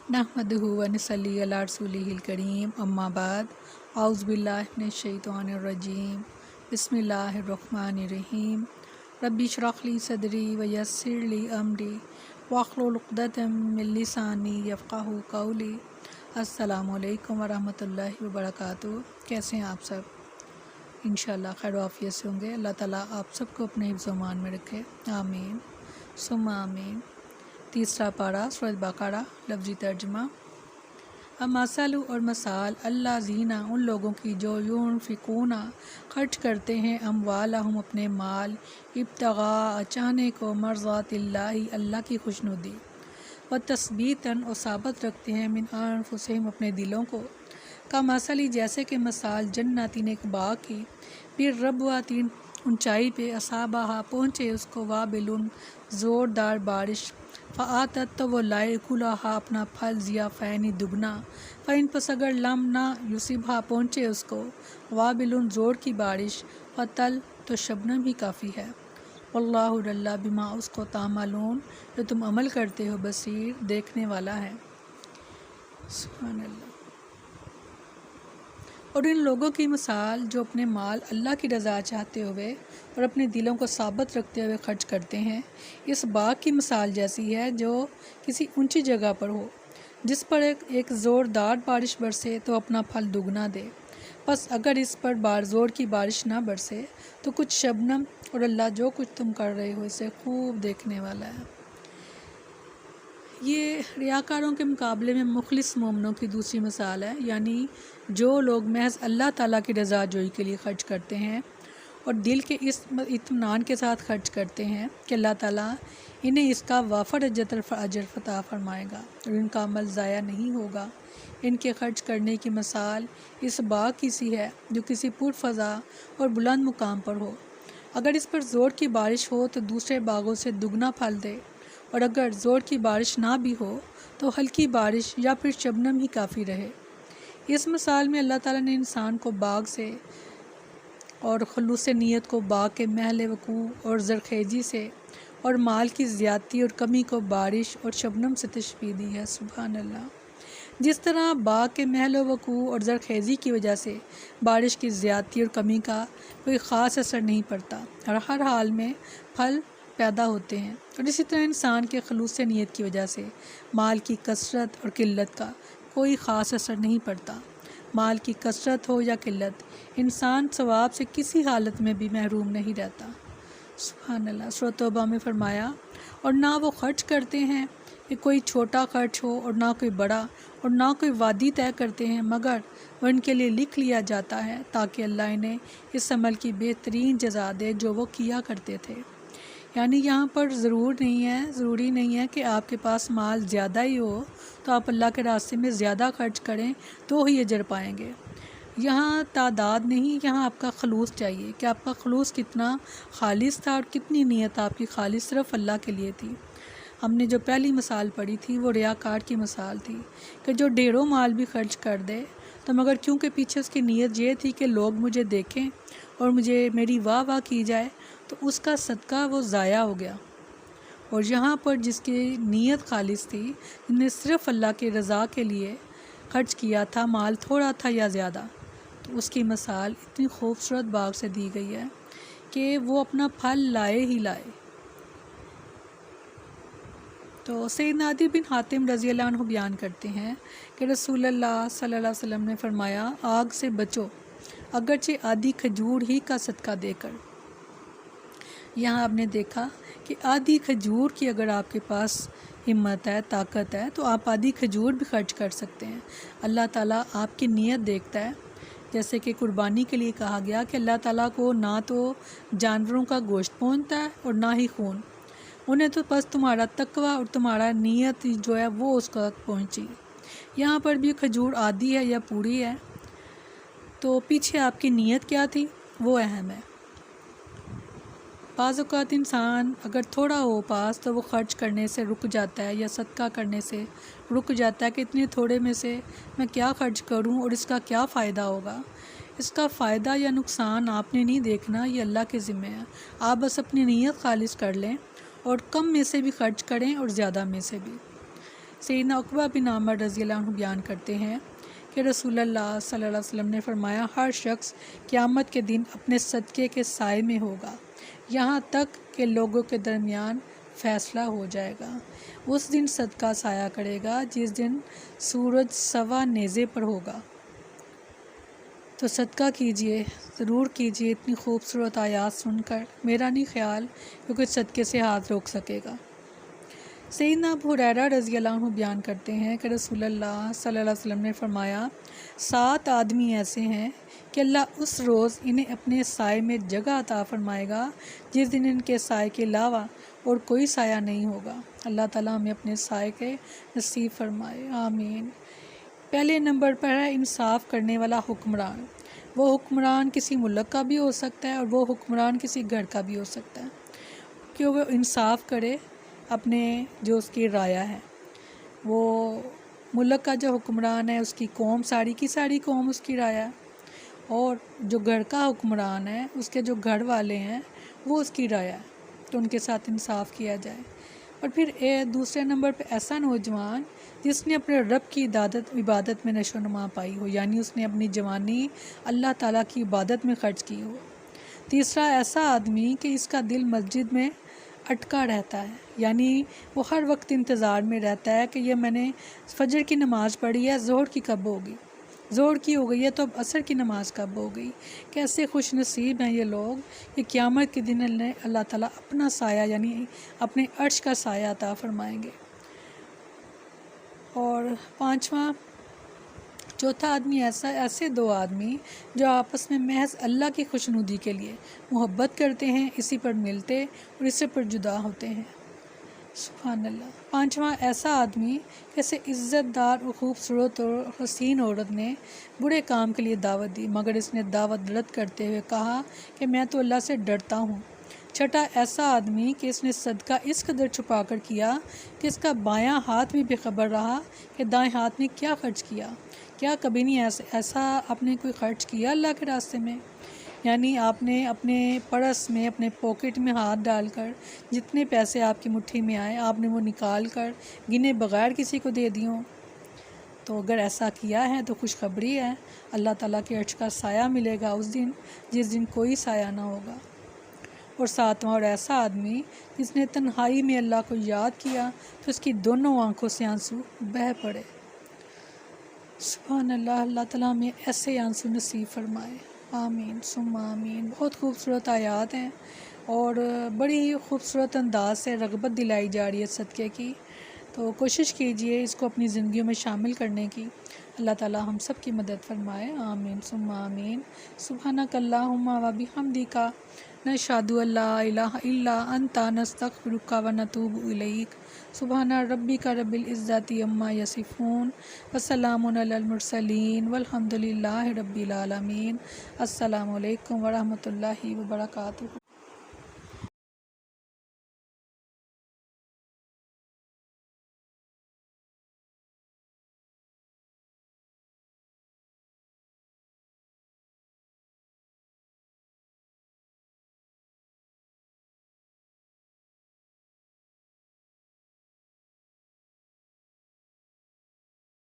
नहमदुहु व नसल्ली अला रसूलिहिल करीम अम्मा बाद औज़ु बिल्लाहि मिनश शैतानिर रजीम बिस्मिल्लाहिर रहमानिर रहीम रब्बि इश्रह ली सदरी व यस्सिर ली अमरी वहलुल उक़दतम मिन लिसानी यफ़क़हू क़ौली। अस्सलामु अलैकुम व रहमतुल्लाहि व बरकातुहू। कैसे हैं आप सब? इंशाअल्लाह खैर आफियत से होंगे। अल्लाह ताला आप सबको अपने हिफ्ज़ व अमान में रखे, आमीन सुम्मा आमीन। तीसरा पारा सूरह बकरा, लफ्ज़ी तर्जुमा। मसलु और मसाल अल्लाह ज़ीना उन लोगों की जो यूनफ़िकूना खर्च करते हैं अम्वालहुम अपने माल इब्तिगा चाहने को मर्ज़ातिल्लाहि अल्लाह की खुशनुदी व तस्बीतन और साबित रखते हैं मिन अनफुसिहिम अपने दिलों को का मसली जैसे कि मसाल जन्नतिन एक बाग की फिर रबवातिन ऊंचाई पे असाबाहा पहुँचे उसको वाबिलुन ज़ोरदार बारिश फ़ातत तो वो लाए कुलाहा अपना फल ज़िया फ़ैनी दुगना फ़ैन पस अगर लम ना युसिबहा पहुँचे उसको वाबिलुन ज़ोर की बारिश फ़तल तो शबनम ही काफ़ी है। वल्लाहु अल्लाह बिमा उसको तामलून जो तुम अमल करते हो बसीर देखने वाला है। सुभान अल्लाह। और इन लोगों की मिसाल जो अपने माल अल्लाह की रज़ा चाहते हुए और अपने दिलों को साबित रखते हुए खर्च करते हैं इस बाग की मिसाल जैसी है जो किसी ऊंची जगह पर हो जिस पर एक ज़ोरदार बारिश बरसे तो अपना फल दुगना दे। बस अगर इस पर ज़ोर की बारिश ना बरसे तो कुछ शबनम और अल्लाह जो कुछ तुम कर रहे हो इसे खूब देखने वाला है। ये रियाकारों के मुकाबले में मुखलिस मोमनों की दूसरी मिसाल है, यानी जो लोग महज अल्लाह ताला की रज़ा जोई के लिए खर्च करते हैं और दिल के इस इत्मीनान के साथ खर्च करते हैं कि अल्लाह ताला इन्हें इसका वाफर अजर फ़ता फरमाएगा और इनका अमल ज़ाया नहीं होगा। इनके खर्च करने की मिसाल इस बाग की सी है जो किसी पुरफ़ज़ा और बुलंद मुकाम पर हो। अगर इस पर ज़ोर की बारिश हो तो दूसरे बागों से दुगना फल दे और अगर ज़ोर की बारिश ना भी हो तो हल्की बारिश या फिर शबनम ही काफ़ी रहे। इस मिसाल में अल्लाह ताला ने इंसान को बाग से और खुलूस नीयत को बाग के महल वकूअ और ज़रखेज़ी से और माल की ज़्यादती और कमी को बारिश और शबनम से तशबीह दी है। सुभान अल्लाह। जिस तरह बाग के महल वकूअ और ज़रखेज़ी की वजह से बारिश की ज़्यादती और कमी का कोई ख़ास असर नहीं पड़ता और हर हाल में फल पैदा होते हैं, और इसी तरह इंसान के खलूस नीयत की वजह से माल की कसरत और किल्लत का कोई ख़ास असर नहीं पड़ता। माल की कसरत हो या किल्लत इंसान सवाब से किसी हालत में भी महरूम नहीं रहता। सुभान अल्लाह। सूरह तौबा में फरमाया और ना वो खर्च करते हैं कि कोई छोटा खर्च हो और ना कोई बड़ा और ना कोई वादी तय करते हैं मगर वो इनके लिए लिख लिया जाता है ताकि अल्लाह इन्हें इस अमल की बेहतरीन जज़ा दे जो वो किया करते थे। यानी यहाँ पर ज़रूरी नहीं है कि आपके पास माल ज़्यादा ही हो तो आप अल्लाह के रास्ते में ज़्यादा खर्च करें तो ही अजर पाएंगे। यहाँ तादाद नहीं, यहाँ आपका खलूस चाहिए कि आपका खलूस कितना खालिस था और कितनी नीयत आपकी खालिस सिर्फ अल्लाह के लिए थी। हमने जो पहली मिसाल पढ़ी थी वो रियाकार की मिसाल थी कि जो ढेरों माल भी खर्च कर दे तो मगर क्योंकि पीछे उसकी नीयत ये थी कि लोग मुझे देखें और मेरी वाह वाह की जाए तो उसका सदका वो ज़ाया हो गया। और यहाँ पर जिसकी नीयत खालिस थी, जिसने सिर्फ़ अल्लाह की रज़ा के लिए खर्च किया था, माल थोड़ा था या ज़्यादा, तो उसकी मिसाल इतनी खूबसूरत बाग से दी गई है कि वो अपना फल लाए ही लाए। तो सैयदना अदी बिन हातिम रज़ी अल्लाह अन्हु बयान करते हैं कि रसूलुल्लाह सल्लल्लाहु अलैहि वसल्लम ने फरमाया आग से बचो अगरचे आधी खजूर ही का सदका देकर। यहाँ आपने देखा कि आधी खजूर की अगर आपके पास हिम्मत है, ताकत है, तो आप आधी खजूर भी खर्च कर सकते हैं। अल्लाह ताला आपकी नीयत देखता है। जैसे कि कुर्बानी के लिए कहा गया कि अल्लाह ताला को ना तो जानवरों का गोश्त पहुँचता है और ना ही खून, उन्हें तो बस तुम्हारा तकवा और तुम्हारा नीयत जो है वो उसका पहुँची। यहाँ पर भी खजूर आधी है या पूरी है तो पीछे आपकी नीयत क्या थी वो अहम है। बाज़ औक़ात इंसान अगर थोड़ा हो पास तो वो खर्च करने से रुक जाता है या सदका करने से रुक जाता है कि इतने थोड़े में से मैं क्या खर्च करूं और इसका क्या फ़ायदा होगा। इसका फ़ायदा या नुकसान आपने नहीं देखना, ये अल्लाह के ज़िम्मे है। आप बस अपनी नीयत खालिस कर लें और कम में से भी खर्च करें और ज़्यादा में से भी। سیدنا عقبہ بن عامر رضی اللہ عنہ بیان کرتے ہیں کہ رسول اللہ صلی اللہ علیہ وسلم نے فرمایا ہر شخص قیامت کے دن اپنے صدقے کے سائے میں ہوگا یہاں تک کہ لوگوں کے درمیان فیصلہ ہو جائے گا۔ اس دن صدقہ سایہ کرے گا جس دن سورج سوا نیزے پر ہوگا۔ تو صدقہ کیجئے، ضرور کیجئے۔ اتنی خوبصورت آیات سن کر میرا نہیں خیال کہ کوئی صدقے سے ہاتھ روک سکے گا۔ سیدنا ابو ہریرہ رضی اللہ عنہ بیان کرتے ہیں کہ رسول اللہ صلی اللہ علیہ وسلم نے فرمایا 7 آدمی ایسے ہیں کہ اللہ اس روز انہیں اپنے سائے میں جگہ عطا فرمائے گا جس دن ان کے سائے کے علاوہ اور کوئی سایہ نہیں ہوگا۔ اللہ تعالیٰ ہمیں اپنے سائے کے نصیب فرمائے، آمین۔ پہلے نمبر پر ہے انصاف کرنے والا حکمران۔ وہ حکمران کسی ملک کا بھی ہو سکتا ہے اور وہ حکمران کسی گھر کا بھی ہو سکتا ہے کہ وہ انصاف کرے اپنے جو اس کی رعایا ہے۔ وہ ملک کا جو حکمران ہے اس کی قوم ساری کی ساری قوم اس کی رعایا ہے، اور جو گھر کا حکمران ہے اس کے جو گھر والے ہیں وہ اس کی رعایا ہے، تو ان کے ساتھ انصاف کیا جائے۔ اور پھر دوسرے نمبر پہ ایسا نوجوان جس نے اپنے رب کی عبادت میں نشو و نما پائی ہو، یعنی اس نے اپنی جوانی اللہ تعالیٰ کی عبادت میں خرچ کی ہو۔ تیسرا ایسا آدمی کہ اس کا دل مسجد میں اٹکا رہتا ہے، یعنی وہ ہر وقت انتظار میں رہتا ہے کہ یہ میں نے فجر کی نماز پڑھی ہے، ظہر کی کب ہوگی، ظہر کی ہو گئی ہے تو اب عصر کی نماز کب ہوگی۔ کیسے خوش نصیب ہیں یہ لوگ کہ قیامت کے دن اللہ تعالیٰ اپنا سایہ یعنی اپنے عرش کا سایہ عطا فرمائیں گے۔ اور چوتھا آدمی ایسے 2 آدمی جو آپس میں محض اللہ کی خوشنودی کے لیے محبت کرتے ہیں، اسی پر ملتے اور اسی پر جدا ہوتے ہیں، سبحان اللہ۔ 5واں ایسا آدمی جیسے عزت دار اور خوبصورت اور حسین عورت نے برے کام کے لیے دعوت دی مگر اس نے دعوت رد کرتے ہوئے کہا کہ میں تو اللہ سے ڈرتا ہوں۔ 6واں ایسا آدمی کہ اس نے صدقہ اس قدر چھپا کر کیا کہ اس کا بایاں ہاتھ بھی بے خبر رہا کہ دائیں ہاتھ نے کیا خرچ کیا۔ کیا کبھی نہیں ایسا آپ نے کوئی خرچ کیا اللہ کے راستے میں؟ یعنی آپ نے اپنے پرس میں اپنے پاکٹ میں ہاتھ ڈال کر جتنے پیسے آپ کی مٹھی میں آئے آپ نے وہ نکال کر گنے بغیر کسی کو دے دیوں؟ تو اگر ایسا کیا ہے تو خوشخبری ہے، اللہ تعالیٰ کے عرش کا سایہ ملے گا اس دن جس دن کوئی سایہ نہ ہوگا۔ اور 7واں اور ایسا آدمی جس نے تنہائی میں اللہ کو یاد کیا تو اس کی دونوں آنکھوں سے آنسو بہہ پڑے، سبحان اللہ۔ اللہ تعالیٰ ہمیں ایسے آنسو نصیب فرمائے، آمین ثم آمین۔ بہت خوبصورت آیات ہیں اور بڑی ہی خوبصورت انداز سے رغبت دلائی جا رہی ہے صدقے کی، تو کوشش کیجئے اس کو اپنی زندگیوں میں شامل کرنے کی۔ اللہ تعالیٰ ہم سب کی مدد فرمائے، آمین ثم آمین۔ سبحانک اللہم و بحمدک نشہد ان لا الہ الا انت نستغفرک و نتوب الیک۔ سبحان ربک رب العزت عما یصفون وسلام علی المرسلین والحمد للہ رب العالمین۔ السلام علیکم ورحمۃ اللہ وبرکاتہ۔